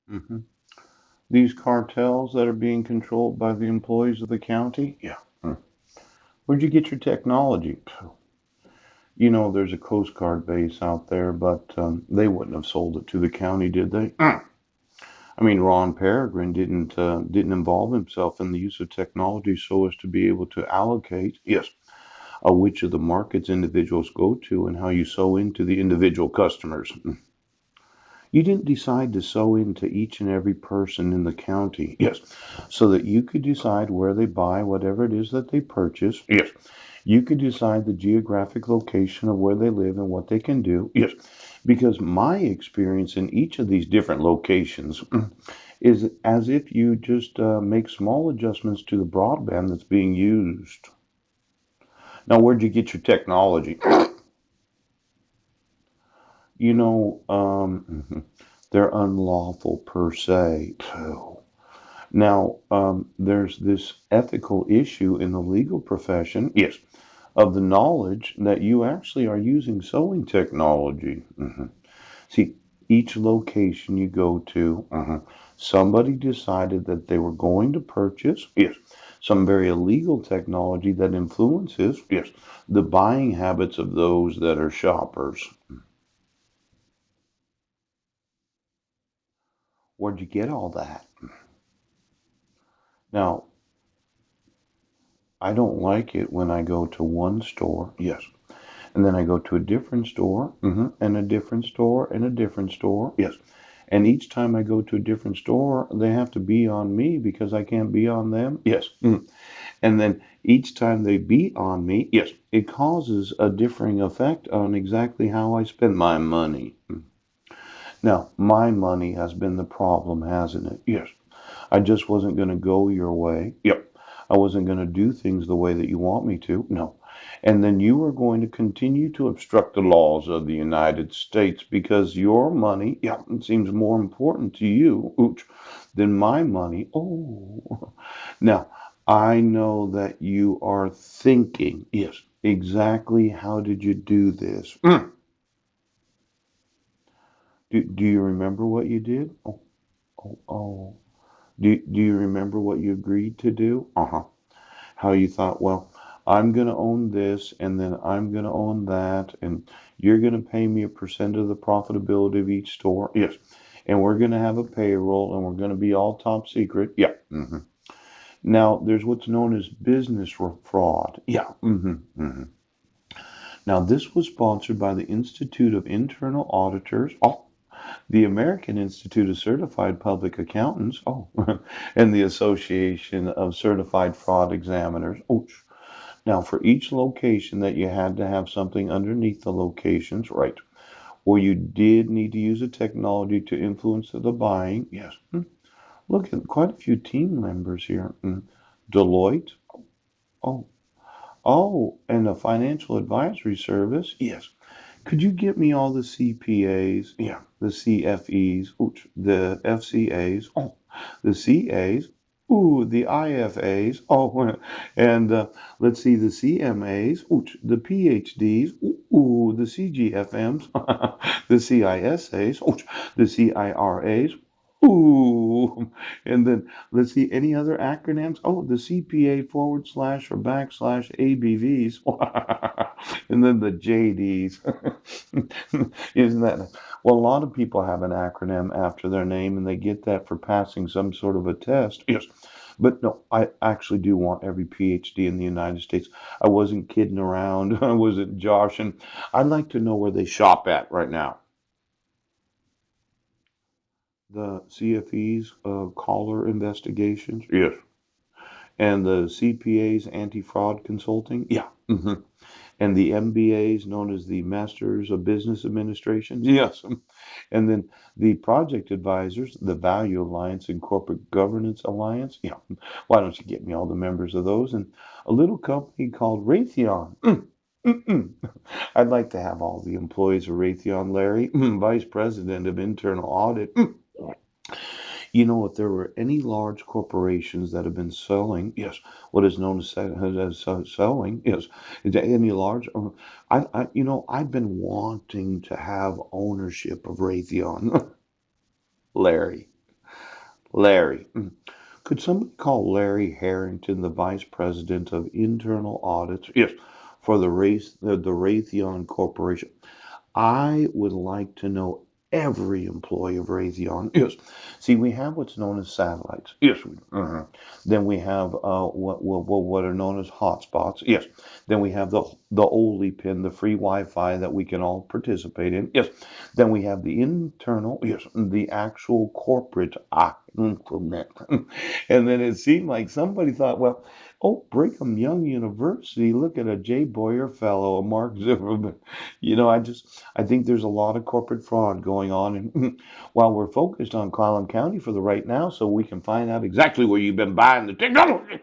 hmm These cartels that are being controlled by the employees of the county? Yeah. Where'd you get your technology? You know, there's a Coast Guard base out there, but they wouldn't have sold it to the county, did they? I mean, Ron Peregrine didn't involve himself in the use of technology so as to be able to allocate, yes, which of the markets individuals go to and how you sew into the individual customers. You didn't decide to sew into each and every person in the county, yes, so that you could decide where they buy whatever it is that they purchase, yes. You could decide the geographic location of where they live and what they can do, yes. Because my experience in each of these different locations is as if you just make small adjustments to the broadband that's being used. Now, where'd you get your technology? You know, they're unlawful per se. Now, there's this ethical issue in the legal profession, yes, of the knowledge that you actually are using sewing technology. See, each location you go to, somebody decided that they were going to purchase, yes, some very illegal technology that influences, yes, the buying habits of those that are shoppers. Where'd you get all that? Now, I don't like it when I go to one store, yes, and then I go to a different store, and a different store, and a different store, yes. And each time I go to a different store, they have to be on me because I can't be on them, yes. And then each time they beat on me, yes, it causes a differing effect on exactly how I spend my money. Now, my money has been the problem, hasn't it? Yes. I just wasn't going to go your way. Yep. I wasn't going to do things the way that you want me to. No. And then you are going to continue to obstruct the laws of the United States because your money, yeah, it seems more important to you, ooch, than my money. Oh. Now, I know that you are thinking, yes, exactly how did you do this? Do you remember what you did? Oh. Do you remember what you agreed to do? Uh-huh. How you thought, well, I'm going to own this and then I'm going to own that and you're going to pay me a percent of the profitability of each store. Yes. And we're going to have a payroll and we're going to be all top secret. Yeah. Now, there's what's known as business fraud. Yeah. Now, this was sponsored by the Institute of Internal Auditors. Oh, the American Institute of Certified Public Accountants, oh, and the Association of Certified Fraud Examiners. Oh, now for each location that you had to have something underneath the locations, right? Or you did need to use a technology to influence the buying. Yes. Look at quite a few team members here. Deloitte. Oh, oh, and the financial advisory service. Yes. Could you get me all the CPAs? Yeah, the CFEs, ooch, the FCAs, oh, the CAs, ooh, the IFAs, oh, and let's see, the CMAs, ooch, the PhDs, ooh, the CGFMs, the CISAs, ooch, the CIRAs, ooh, and then let's see, any other acronyms? Oh, the CPA forward slash or backslash ABVs, and then the JDs. Isn't that? Well, a lot of people have an acronym after their name and they get that for passing some sort of a test. Yes. But no, I actually do want every PhD in the United States. I wasn't kidding around. I wasn't joshing. I'd like to know where they shop at right now. The CFE's caller investigations. Yes. And the CPA's anti-fraud consulting. Yeah. And the MBAs known as the Masters of Business Administration. Yes. And then the project advisors, the Value Alliance and Corporate Governance Alliance. Yeah. Why don't you get me all the members of those? And a little company called Raytheon. Mm-mm. I'd like to have all the employees of Raytheon, Larry, Vice President of Internal Audit. You know, if there were any large corporations that have been selling, yes, what is known as selling, yes, is there any large, I've been wanting to have ownership of Raytheon, Larry. Larry. Could somebody call Larry Harrington, the Vice President of Internal Audits? Yes, for the Raytheon Corporation. I would like to know every employee of Raytheon. Yes. See, we have what's known as satellites. Yes. Then we have what are known as hotspots. Yes. Then we have the OLI pin, the free Wi-Fi that we can all participate in. Yes. Then we have the internal. Yes. The actual corporate. And then it seemed like somebody thought, well, oh, Brigham Young University. Look at a Jay Boyer fellow, a Mark Zimmerman. I think there's a lot of corporate fraud going on. And while we're focused on Collin County for the right now, so we can find out exactly where you've been buying the technology.